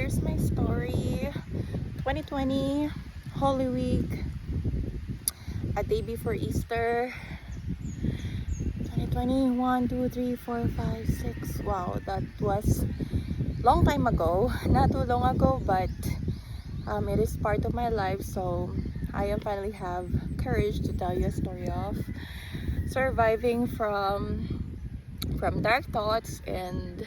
here's my story. 2020, Holy Week, a day before Easter. 2020, 1, 2, 3, 4, 5, 6. Wow, that was long time ago. Not too long ago, but it is part of my life. So I am finally have courage to tell you a story of surviving from dark thoughts and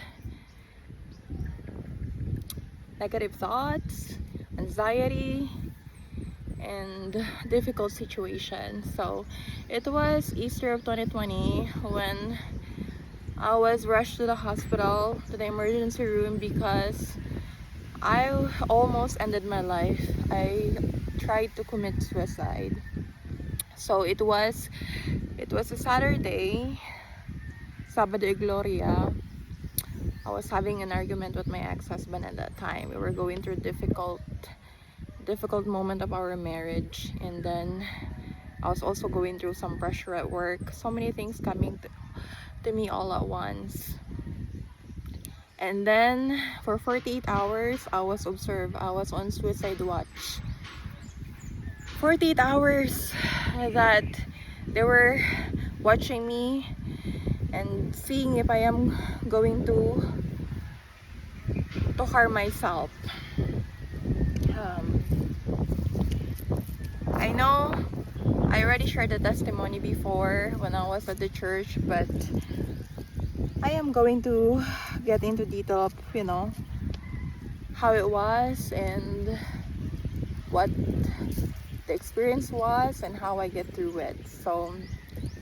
negative thoughts, anxiety, and difficult situations. So it was Easter of 2020 when I was rushed to the hospital, to the emergency room, because I almost ended my life. I tried to commit suicide. So it was a Saturday, Sabado de Gloria. I was having an argument with my ex-husband at that time. We were going through difficult moment of our marriage, and then I was also going through some pressure at work. So many things coming to me all at once. And then for 48 hours, I was observed. I was on suicide watch. 48 hours that they were watching me and seeing if I am going to harm myself. I know I already shared the testimony before when I was at the church, but I am going to get into detail of, how it was and what the experience was and how I get through it. So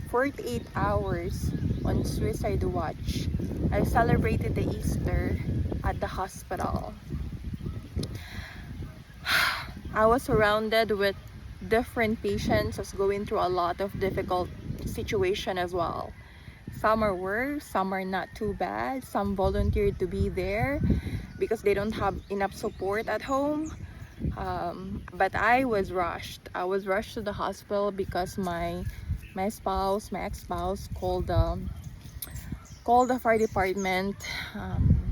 48 hours on suicide watch. I celebrated the Easter at the hospital. I was surrounded with different patients who's going through a lot of difficult situation as well. Some are worse, some are not too bad. Some volunteered to be there because they don't have enough support at home. But I was rushed. I was rushed to the hospital because my ex-spouse called the fire department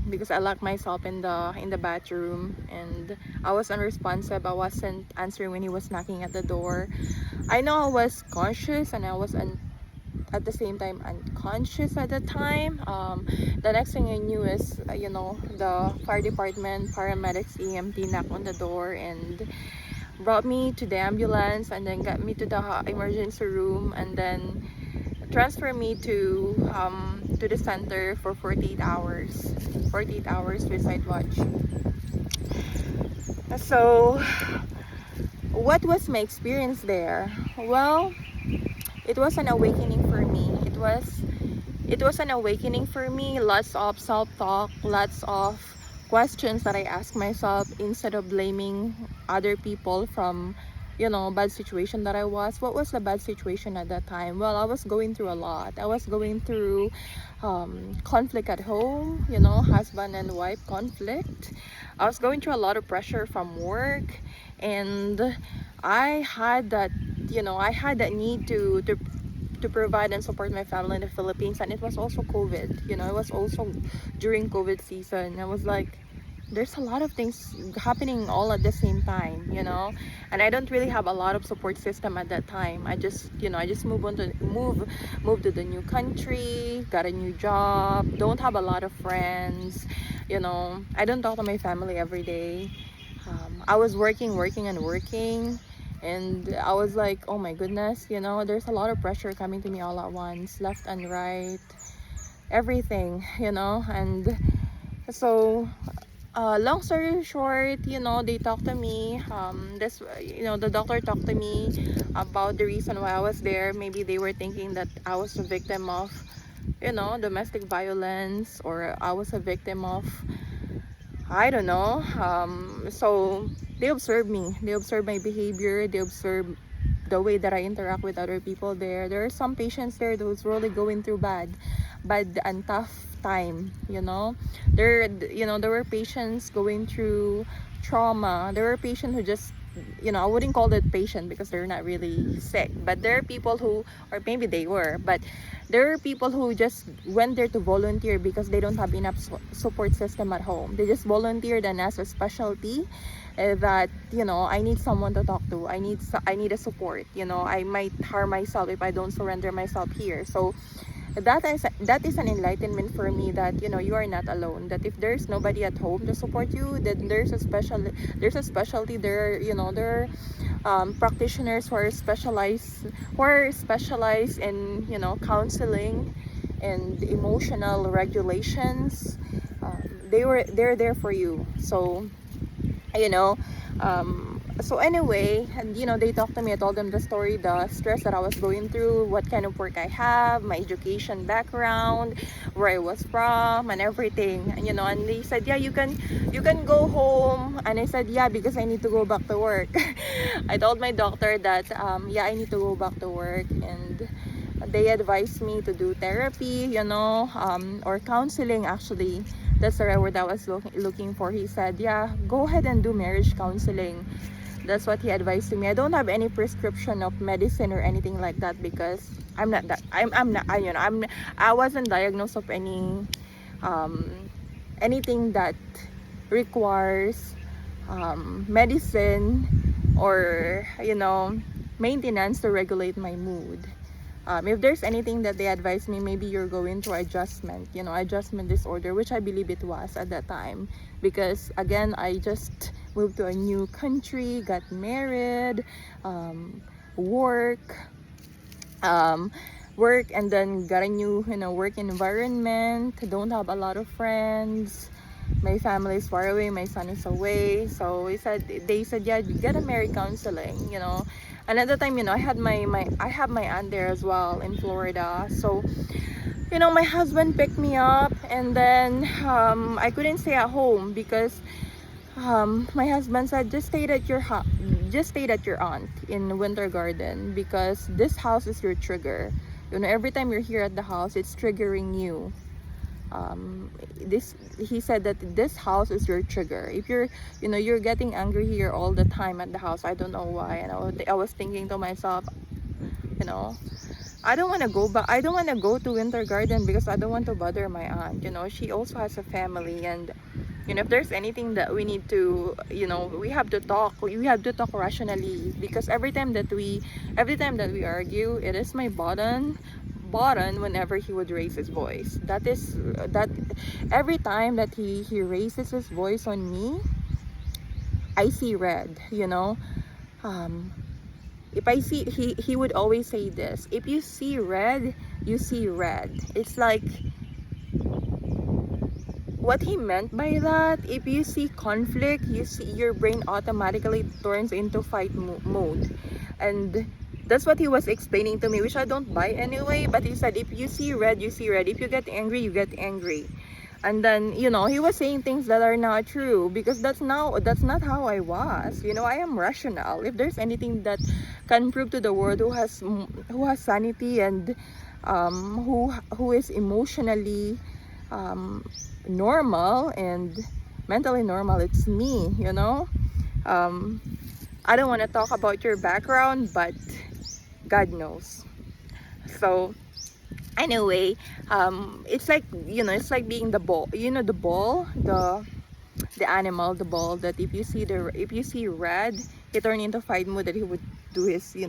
because I locked myself in the bathroom, and I was unresponsive. I wasn't answering when he was knocking at the door. I know I was conscious and I was at the same time unconscious at the time. The next thing I knew is the fire department, paramedics, EMT knocked on the door and brought me to the ambulance, and then got me to the emergency room, and then transferred me to the center for 48 hours suicide watch. So what was my experience there? Well, it was an awakening for me. It was an awakening for me. Lots of self-talk, lots of questions that I ask myself instead of blaming other people from bad situation that I was. What was the bad situation at that time? Well, I was going through a lot. I was going through conflict at home, husband and wife conflict. I was going through a lot of pressure from work, and I had that need to provide and support my family in the Philippines. And it was also COVID, it was also during COVID season. I was like, there's a lot of things happening all at the same time, and I don't really have a lot of support system at that time. I just moved to the new country, got a new job, don't have a lot of friends, I don't talk to my family every day. I was working, and I was like, oh my goodness, there's a lot of pressure coming to me all at once, left and right, everything, and so long story short, they talked to me. The doctor talked to me about the reason why I was there. Maybe they were thinking that I was a victim of, domestic violence, or I was a victim of, I don't know. So they observed me. They observed my behavior. They observed the way that I interact with other people there. There are some patients there who's really going through bad and tough time. There were patients going through trauma. There were patients who just I wouldn't call it patient because they're not really sick, but there are people who, or maybe they were, but there are people who just went there to volunteer because they don't have enough support system at home. They just volunteered and as a specialty, that I need someone to talk to. I need a support. I might harm myself if I don't surrender myself here. So that is an enlightenment for me, that you are not alone, that if there's nobody at home to support you, then there's a specialty there. There are practitioners who are specialized in counseling and emotional regulations. They're there for you. So you know so anyway, and they talked to me. I told them the story, the stress that I was going through, what kind of work I have, my education background, where I was from, and everything. And they said, yeah, you can go home. And I said, yeah, because I need to go back to work. I told my doctor that yeah, I need to go back to work, and they advised me to do therapy, or counseling. Actually, that's the right word I was looking for. He said, yeah, go ahead and do marriage counseling. That's what he advised to me. I don't have any prescription of medicine or anything like that, because I'm not that. I'm not. I wasn't diagnosed of anything that requires medicine or maintenance to regulate my mood. If there's anything that they advise me, maybe you're going through adjustment disorder, which I believe it was at that time, because again, I just moved to a new country, got married, work, and then got a new work environment. Don't have a lot of friends. My family is far away, my son is away. So they said, yeah, you get a marriage counseling. And at the time, I had I have my aunt there as well in Florida. So my husband picked me up, and then I couldn't stay at home because my husband said, just stay at your aunt in Winter Garden, because this house is your trigger. Every time you're here at the house, it's triggering you. He said that this house is your trigger. If you're getting angry here all the time at the house, I don't know why. And I was thinking to myself, I don't want to go back. I don't want to go to Winter Garden because I don't want to bother my aunt. She also has a family, and if there's anything that we need to, we have to talk. We have to talk rationally, because every time that we argue, it is my button whenever he would raise his voice. That every time that he raises his voice on me, I see red. If I see, he would always say this: if you see red, you see red. It's like, what he meant by that, if you see conflict, your brain automatically turns into fight mode. And that's what he was explaining to me, which I don't buy anyway. But he said, if you see red, you see red. If you get angry, you get angry. And then he was saying things that are not true, because that's not how I was. I am rational. If there's anything that can prove to the world who has sanity and who is emotionally normal and mentally normal, it's me. I don't want to talk about your background, but God knows. So anyway, it's like being the ball. The animal, the ball, that if you see red, he turned into fight mode, that he would do his, he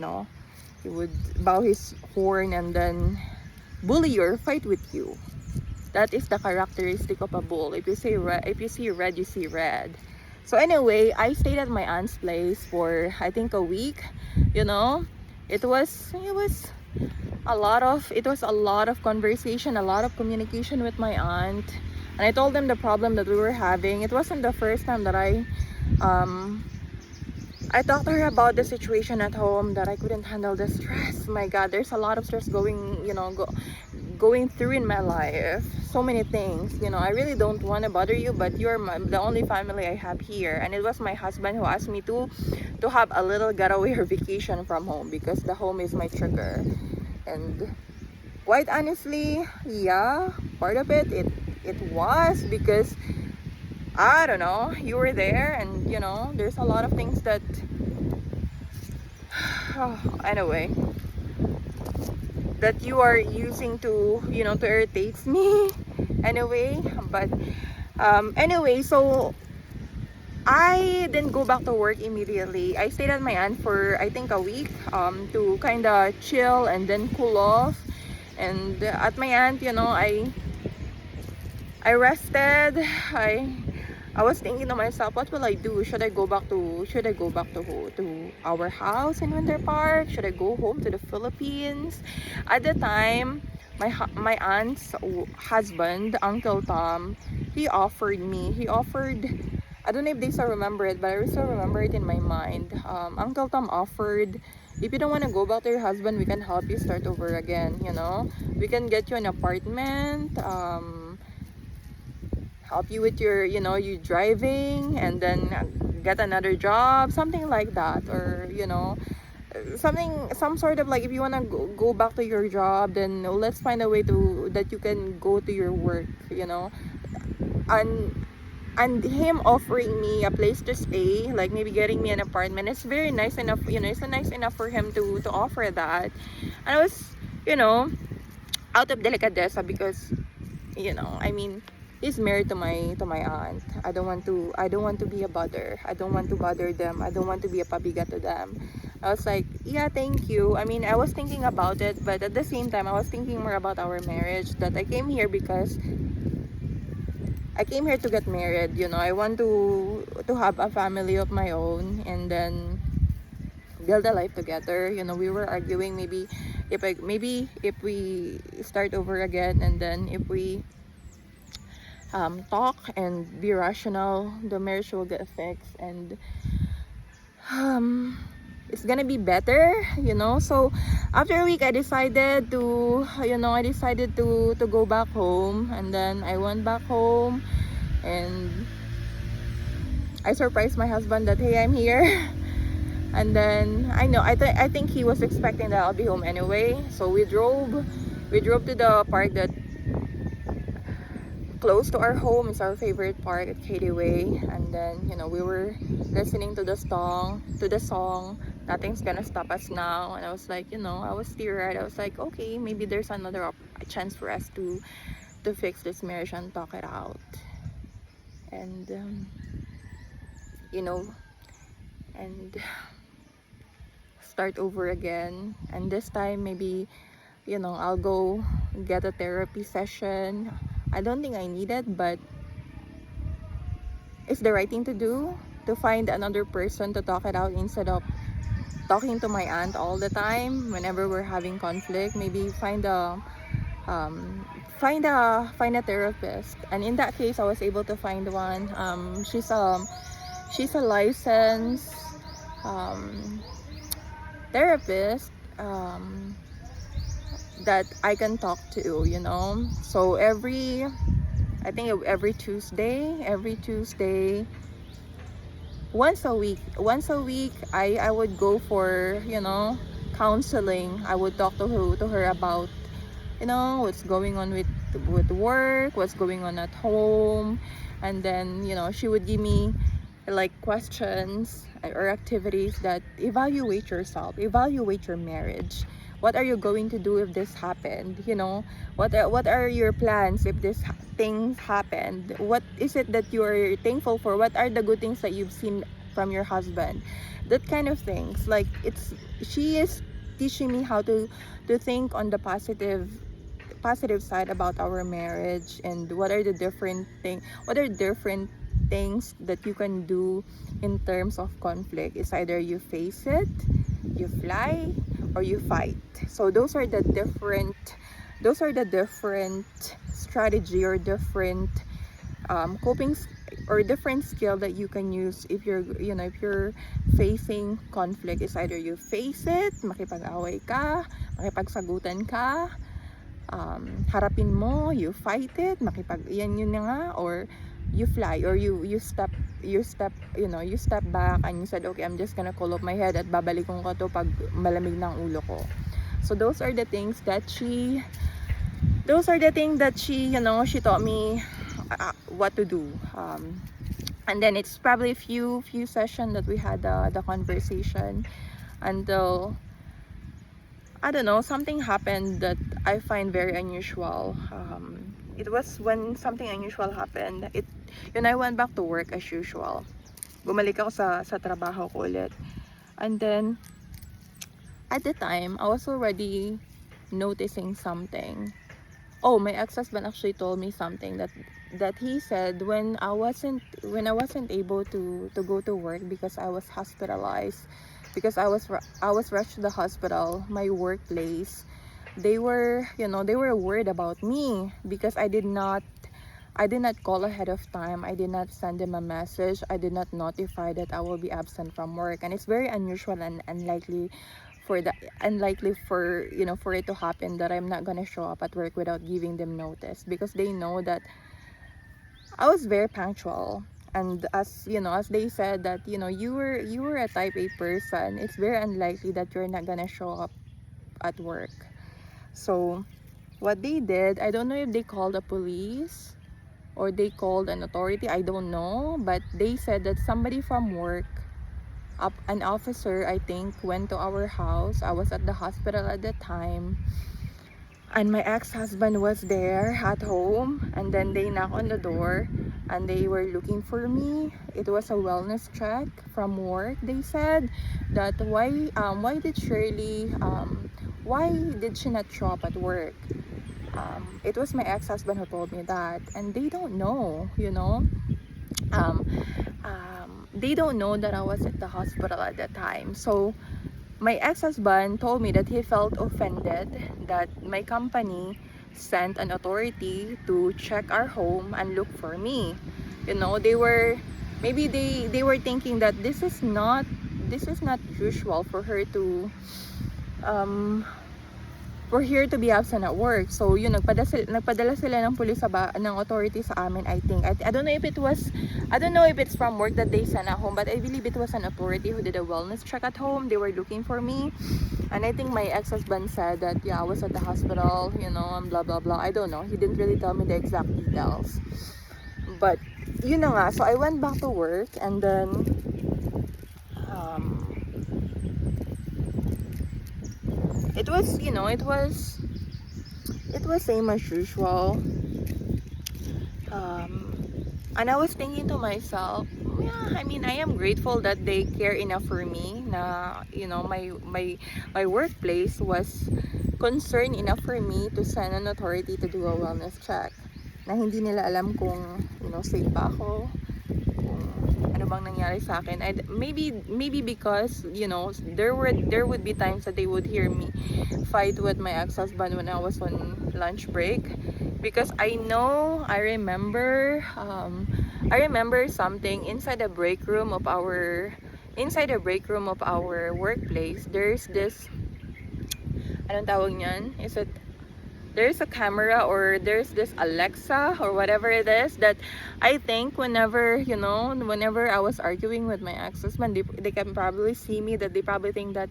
would bow his horn and then bully you or fight with you. That is the characteristic of a bull. If you see red, you see red. So anyway, I stayed at my aunt's place for, I think, a week. It was a lot of conversation, a lot of communication with my aunt, and I told them the problem that we were having. It wasn't the first time that I talked to her about the situation at home, that I couldn't handle the stress. My God, there's a lot of stress going through in my life. So many things. I really don't want to bother you, but you're the only family I have here. And it was my husband who asked me to have a little getaway or vacation from home, because the home is my trigger. And quite honestly, yeah, part of it was because, I don't know, you were there, and there's a lot of things that Anyway, that you are using to, to irritate me. Anyway, but anyway, so I didn't go back to work immediately. I stayed at my aunt for I think a week to kind of chill and then cool off. And at my aunt, I rested. I was thinking to myself, what will I do? Should I go back to our house in Winter Park? Should I go home to the Philippines? At the time, my aunt's husband, Uncle Tom, he offered, I don't know if they still remember it, but I still remember it in my mind. Uncle Tom offered, if you don't want to go back to your husband, we can help you start over again, We can get you an apartment, help you with your, you driving, and then get another job, something like that. Or, some sort of like, if you want to go back to your job, then let's find a way that you can go to your work, and him offering me a place to stay, like maybe getting me an apartment, it's very nice enough, it's nice enough for him to offer that. And I was, out of delicadeza, because I mean, he's married to my aunt. I don't want to be a bother. I don't want to bother them. I don't want to be a pabiga to them. I was like, yeah, thank you. I mean, I was thinking about it, but at the same time, I was thinking more about our marriage, that I came here because I came here to get married. I want to have a family of my own, and then build a life together. We were arguing, maybe if we start over again, and then if we talk and be rational, the marriage will get fixed, and it's gonna be better. So after a week, I decided to go back home, and then I went back home, and I surprised my husband that, hey, I'm here. And then I think he was expecting that I'll be home anyway, so we drove to the park that close to our home. It's our favorite park at Katy Way. And then we were listening to the song Nothing's Gonna Stop Us Now. And I was like, I was teary-eyed. I was like, okay, maybe there's another chance for us to fix this marriage and talk it out, and and start over again. And this time, maybe I'll go get a therapy session. I don't think I need it, but it's the right thing to do, to find another person to talk it out, instead of talking to my aunt all the time whenever we're having conflict. Maybe find a therapist. And in that case, I was able to find one. She's a licensed therapist, that I can talk to, So I think every Tuesday, once a week, I would go for, counseling. I would talk to her about, what's going on with work, what's going on at home. And then, she would give me like questions or activities that evaluate yourself, evaluate your marriage. What are you going to do if this happened? What are your plans if this thing happened? What is it that you are thankful for? What are the good things that you've seen from your husband? That kind of things. Like, she is teaching me how to think on the positive side about our marriage, and what are different things that you can do in terms of conflict. It's either you face it, you fly, or you fight. So those are the different strategy, or different coping or different skill that you can use if you're facing conflict. Is either you face it, makipag-away ka, makipagsagutan ka, harapin mo, you fight it, yun na nga, or you fly, or you step back, and you said, okay, I'm just gonna cool up my head at babalikan ko to pag malamig ng ulo ko. So those are the things that she she taught me what to do. And then it's probably a few sessions that we had the conversation. until, I don't know, something happened that I find very unusual. It was when something unusual happened. Yun, I went back to work as usual. Bumalik ako sa trabaho ko ulit. And then, at the time, I was already noticing something. Oh, my ex-husband actually told me something that he said when I wasn't able to go to work because I was hospitalized, because I was rushed to the hospital, my workplace, they were worried about me because I did not call ahead of time. I did not send them a message. I did not notify that I will be absent from work. And it's very unusual and unlikely for it to happen that I'm not gonna show up at work without giving them notice, because they know that I was very punctual. And as they said that you were a type A person, it's very unlikely that you're not gonna show up at work. So what they did, I don't know if they called the police or they called an authority, I don't know, but they said that somebody from work, an officer, I think, went to our house. I was at the hospital at the time, and my ex-husband was there at home, and then they knocked on the door and they were looking for me. It was a wellness check from work. They said that why did she not show up at work? It was my ex-husband who told me that, and they don't know, they don't know that I was at the hospital at that time. So my ex-husband told me that he felt offended that my company sent an authority to check our home and look for me. They were thinking that this is not usual for her to to be absent at work. So nagpadala sila ng pulis ng authority sa amin, I think. I don't know if it's from work that they sent at home, but I believe it was an authority who did a wellness check at home. They were looking for me, and I think my ex-husband said that I was at the hospital, and blah blah blah. I don't know, he didn't really tell me the exact details, but yun na nga. So I went back to work, and then it was same as usual. And I was thinking to myself, yeah, I mean, I am grateful that they care enough for me na my workplace was concerned enough for me to send an authority to do a wellness check, na hindi nila alam kung safe ba ako, ano bang nangyari sa akin. Maybe because there would be times that they would hear me fight with my ex-husband when I was on lunch break, because I remember something inside the break room of our workplace. There's this, anong tawag niyan, there's a camera, or there's this Alexa or whatever it is, that I think whenever I was arguing with my ex-husband, they can probably see me, that they probably think that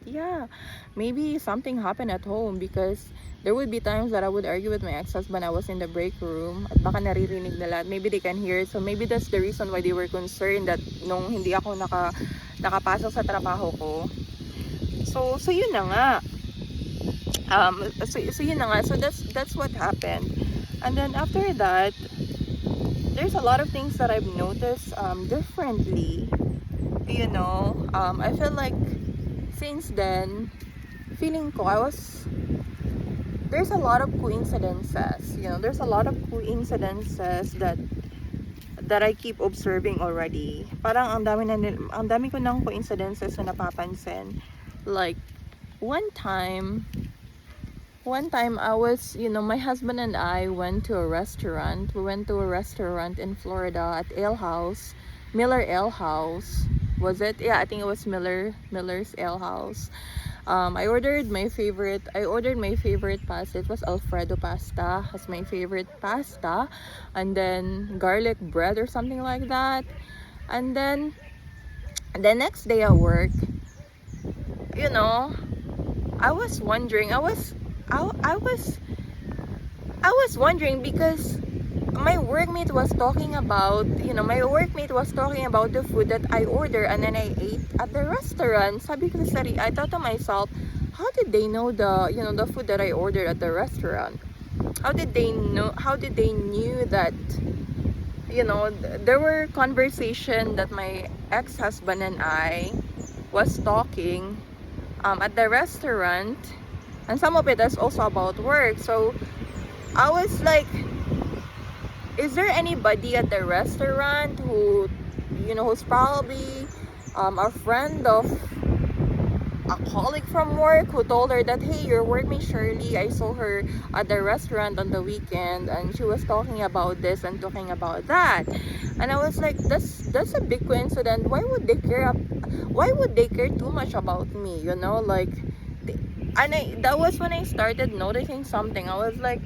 maybe something happened at home, because there would be times that I would argue with my ex-husband. I was in the break room at baka naririnig nila, maybe they can hear it. So maybe that's the reason why they were concerned that nung hindi ako nakapasok sa trabaho ko. So yun na nga. So that's what happened. And then after that, there's a lot of things that I've noticed differently. I feel like since then, feeling ko there's a lot of coincidences. There's a lot of coincidences that I keep observing already. Parang ang dami ko ng coincidences na napapansin. Like one time I was, my husband and I went to a restaurant. We went to a restaurant in Florida at Miller Ale House. Was it? Yeah, I think it was Miller's Ale House. I ordered my favorite pasta. It was Alfredo pasta, as my favorite pasta, and then garlic bread or something like that. And then the next day at work, I was wondering. I was wondering because my workmate was talking about, the food that I ordered and then I ate at the restaurant. Sabi ko sa sarili, I thought to myself, how did they know the food that I ordered at the restaurant? How did they knew that, there were conversation that my ex-husband and I was talking at the restaurant, and some of it is also about work. So I was like, is there anybody at the restaurant who's probably a friend of a colleague from work who told her that, hey, your workmate Shirley, I saw her at the restaurant on the weekend and she was talking about this and talking about that. And I was like, that's a big coincidence. Why would they care too much about me, like, that was when I started noticing something. I was like,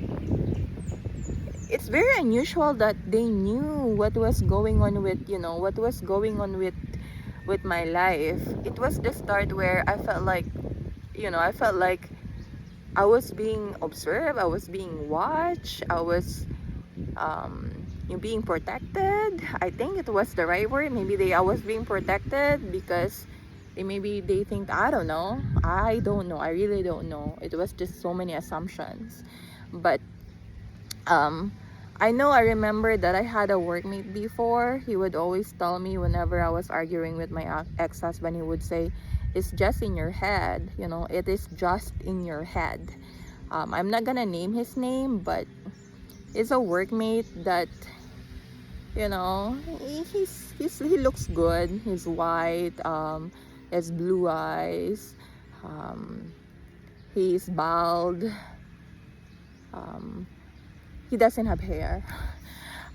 it's very unusual that they knew what was going on with my life. It was the start where I felt like I was being observed, I was being watched, I was being protected. I think it was the right word. I was being protected because maybe they think, I don't know, I really don't know. It was just so many assumptions. But I remember that I had a workmate before. He would always tell me whenever I was arguing with my ex-husband, he would say, it's just in your head, it is just in your head. I'm not gonna name his name, but it's a workmate that, he looks good. He's white, has blue eyes, he's bald, he doesn't have hair,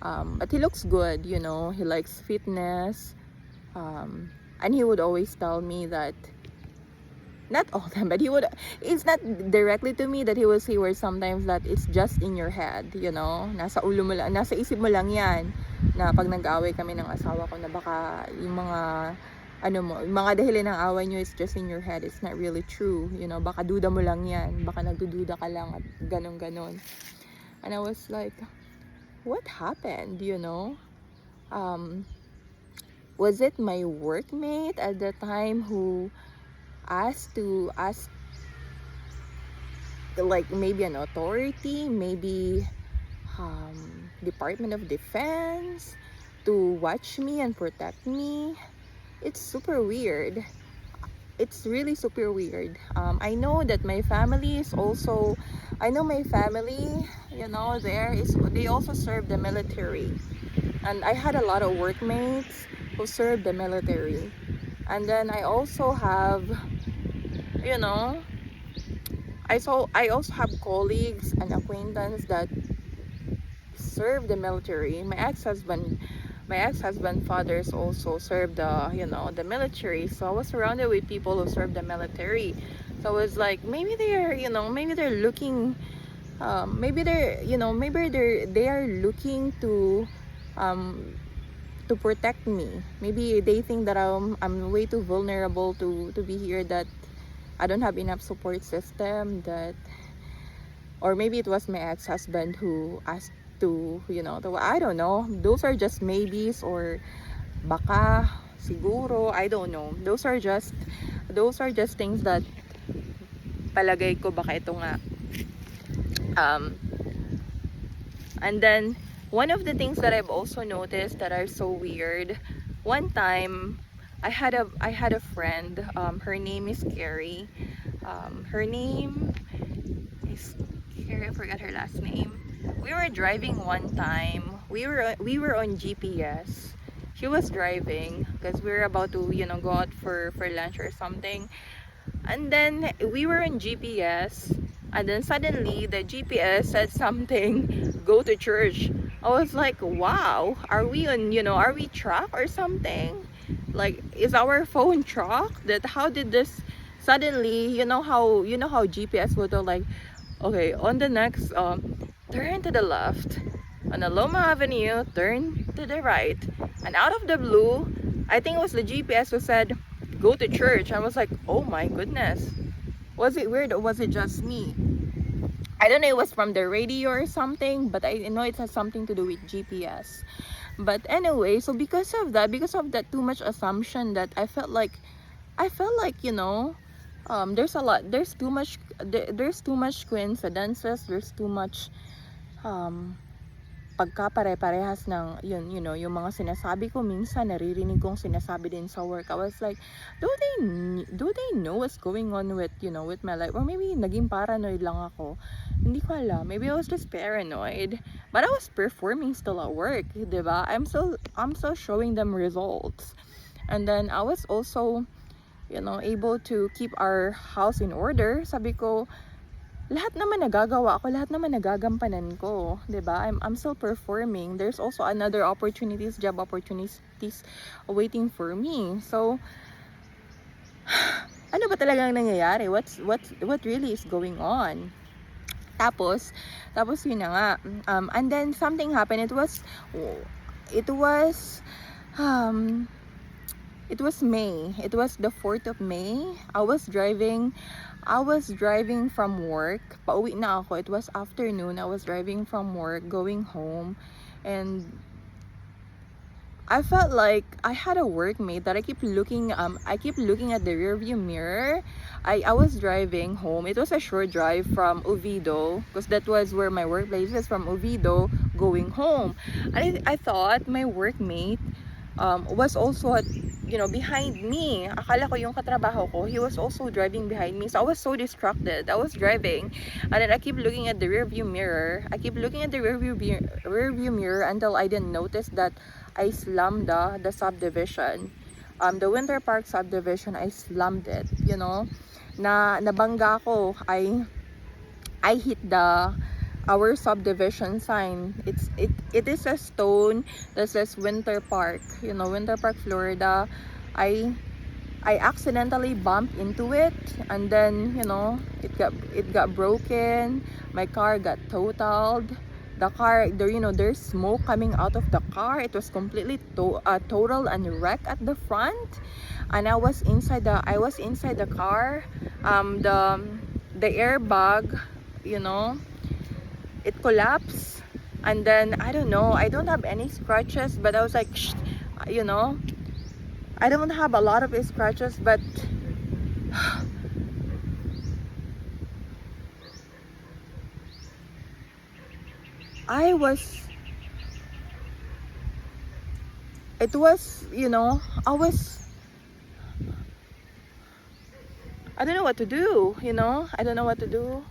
but he looks good. He likes fitness, and he would always tell me that, not all of them, but it's not directly to me, that he will say where sometimes that it's just in your head, nasa ulo mo lang, nasa isip mo lang yan, na pag nag-away kami ng asawa ko, na baka yung mga mga dahilan ng away nyo is just in your head, it's not really true, baka duda mo lang yan, baka nagdududa ka lang at ganon. And I was like, what happened, was it my workmate at the time who asked like maybe an authority, maybe Department of Defense, to watch me and protect me? It's super weird. It's really super weird. I know that my family is also, they also serve the military. And I had a lot of workmates who served the military. And then I also have, I also have colleagues and acquaintances that serve the military. My ex-husband fathers also served the military. So I was surrounded with people who served the military. So I was like, maybe they're looking, they are looking to protect me. Maybe they think that I'm way too vulnerable to be here, that I don't have enough support system, or maybe it was my ex-husband who asked to, I don't know. Those are just maybes, or baka, siguro, I don't know. Those are just things that palagay ko baka ito nga. And then one of the things that I've also noticed that are so weird, one time I had a friend, her name is Carrie. Her name is Carrie, I forgot her last name. We were driving one time. We were on GPS. She was driving because we were about to go out for lunch or something. And then we were on GPS, and then suddenly the GPS said something, go to church. I was like, wow, are we track or something? Like, is our phone tracked? That how did this suddenly, how GPS would go like, okay, on the next turn to the left, on Aloma Avenue, turn to the right. And out of the blue, I think it was the GPS who said, go to church. I was like, oh my goodness. Was it weird or was it just me? I don't know, it was from the radio or something, but I know it has something to do with GPS. But anyway, so because of that too much assumption, that I felt like, there's too much coincidences, there's too much um pagkapare-parehas ng yun, yung mga sinasabi ko, minsan naririnig kong sinasabi din sa work. I was like, do they know what's going on with, with my life? Or maybe naging paranoid lang ako. Hindi ko alam. Maybe I was just paranoid. But I was performing still at work, 'di ba? I'm still showing them results. And then I was also, able to keep our house in order. Sabi ko, lahat naman nagagawa ko, lahat naman nagagampanan ko, 'di ba? I'm still performing. There's also another job opportunities waiting for me. So, ano ba talagang nangyayari? What really is going on? Tapos yun na nga. And then something happened. It was May. It was the 4th of May. I was driving from work. Pauwi na ako. It was afternoon. I was driving from work going home, and I felt like I had a workmate that I keep looking at the rearview mirror. I was driving home. It was a short drive from Oviedo, because that was where my workplace is, from Oviedo going home. And I thought my workmate was also at, behind me. Akala ko yung katrabaho ko, he was also driving behind me. So I was so distracted. I was driving, and then I keep looking at the rearview mirror. Rearview mirror until I didn't notice that I slammed the subdivision. The Winter Park subdivision, I slammed it, nabangga ko. I hit our subdivision sign. It is a stone that says Winter Park, Winter Park, Florida. I accidentally bumped into it, and then it got broken. My car got totaled. The car, there's smoke coming out of the car. It was completely total and wrecked at the front, and I was inside the car. The airbag, it collapsed, and then I don't know. I don't have any scratches, but I was like, shh, I don't have a lot of scratches, but I don't know what to do, I don't know what to do.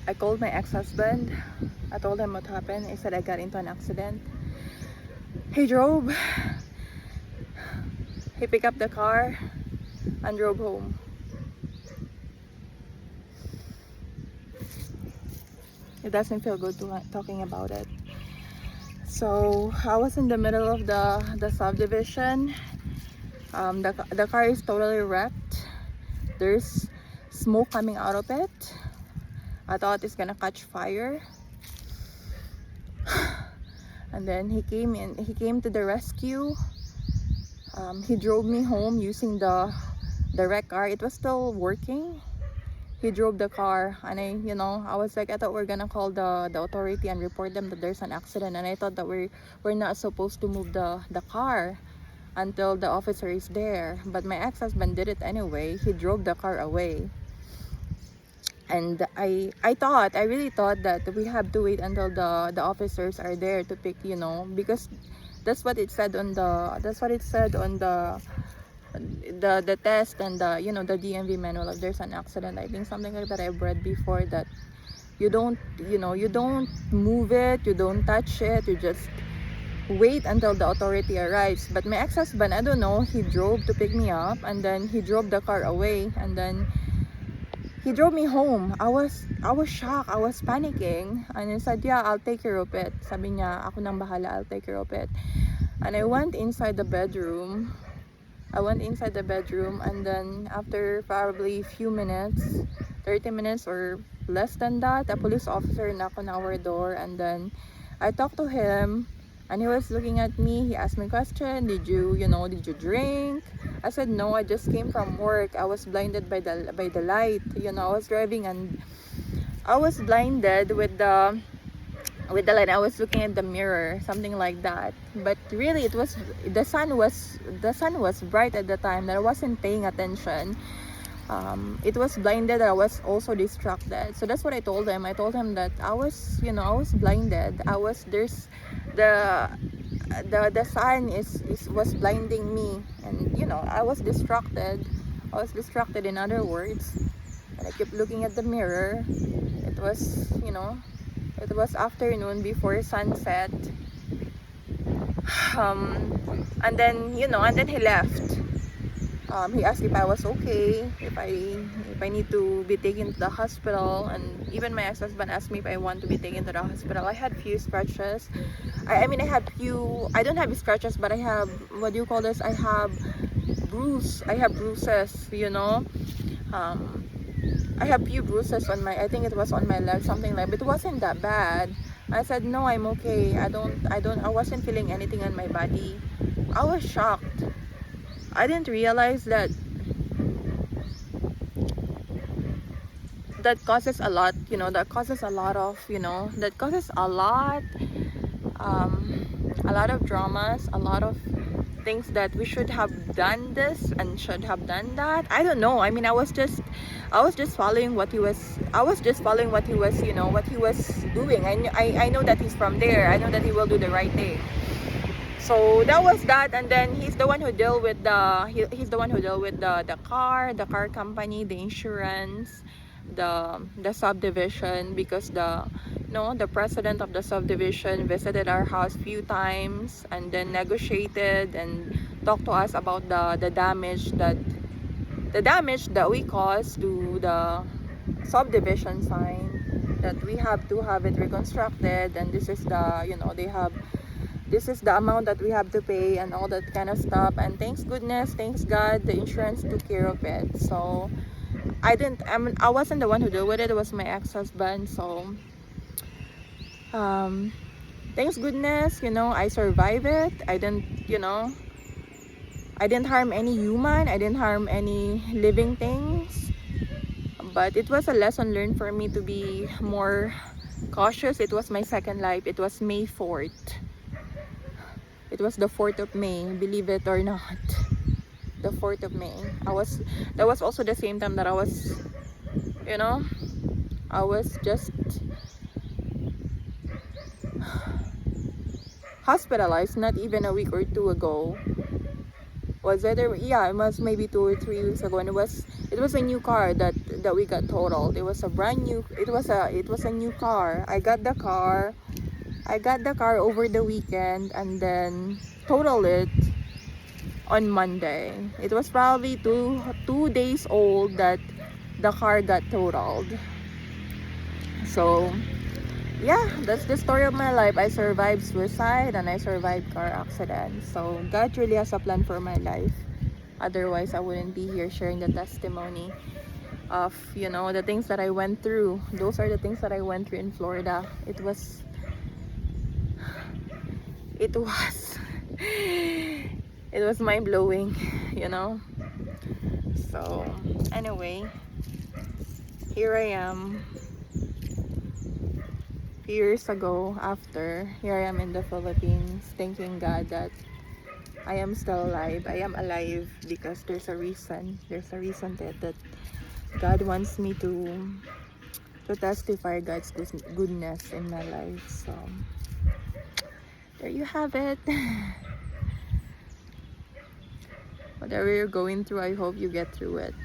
I called my ex-husband. I told him what happened. I said I got into an accident. He drove. He picked up the car and drove home. It doesn't feel good talking about it. So I was in the middle of the subdivision. The car is totally wrecked. There's smoke coming out of it. I thought it's gonna catch fire. And then he came to the rescue. He drove me home using the wrecked car. It was still working. He drove the car, and I was like, I thought we're gonna call the authority and report them that there's an accident, and I thought that we're not supposed to move the car until the officer is there. But my ex-husband did it anyway. He drove the car away. And I really thought that we have to wait until the officers are there to pick, because that's what it said on the test and the DMV manual. If there's an accident, I think something like that I've read before, that you don't move it, you don't touch it, you just wait until the authority arrives. But my ex-husband, I don't know, he drove to pick me up, and then he drove the car away, and then he drove me home. I was shocked. I was panicking. And he said, yeah, I'll take care of it. Sabi niya, ako nang bahala, I'll take care of it. And I went inside the bedroom. And then after probably few minutes, 30 minutes or less than that, a police officer knocked on our door, and then I talked to him, and he was looking at me. He asked me a question, did you drink? I said no, I just came from work. I was blinded by the light. I was driving and I was blinded with the light. I was looking at the mirror, something like that. But really, the sun was bright at the time that I wasn't paying attention. It was blinded. I was also distracted. So that's what I told him. I told him that I was blinded. The sun was blinding me, and I was distracted. In other words, and I kept looking at the mirror. It was afternoon before sunset. And then he left. He asked if I was okay, if I need to be taken to the hospital, and even my ex-husband asked me if I want to be taken to the hospital. I had few scratches. I don't have scratches, but I have, what do you call this? I have bruises. I have few bruises on I think it was on my leg, something like, but it wasn't that bad. I said no, I'm okay. I wasn't feeling anything on my body. I was shocked. I didn't realize that causes a lot, that causes a lot of, a lot of dramas, a lot of things that we should have done this and should have done that. I don't know. I mean, I was just following what he was. What he was doing. I know that he's from there. I know that he will do the right thing. So that was that, and then he's the one who deal with the car company, the insurance, the subdivision, because the president of the subdivision visited our house few times and then negotiated and talked to us about the damage that we caused to the subdivision sign, that we have to have it reconstructed, and this is the amount that we have to pay and all that kind of stuff. And thanks God, the insurance took care of it. So I wasn't the one who did with it. It was my ex-husband. So thanks goodness, I survived it. I didn't harm any human. I didn't harm any living things. But it was a lesson learned for me to be more cautious. It was my second life. It was May 4th. It was the 4th of May, believe it or not. The 4th of May. That was also the same time that I was just hospitalized, not even a week or two ago. It was maybe 2 or 3 weeks ago, and it was a new car that we got totaled. It was a new car. I got the car over the weekend and then totaled it on Monday. It was probably two days old that the car got totaled. So yeah, that's the story of my life. I survived suicide and I survived car accident. So God really has a plan for my life. Otherwise, I wouldn't be here sharing the testimony of the things that I went through. Those are the things that I went through in Florida. It was mind-blowing. So anyway, here I am years ago. Here I am in the Philippines, thanking God that I am still alive. I am alive because there's a reason that God wants me to testify God's goodness in my life. So there you have it. Whatever you're going through, I hope you get through it.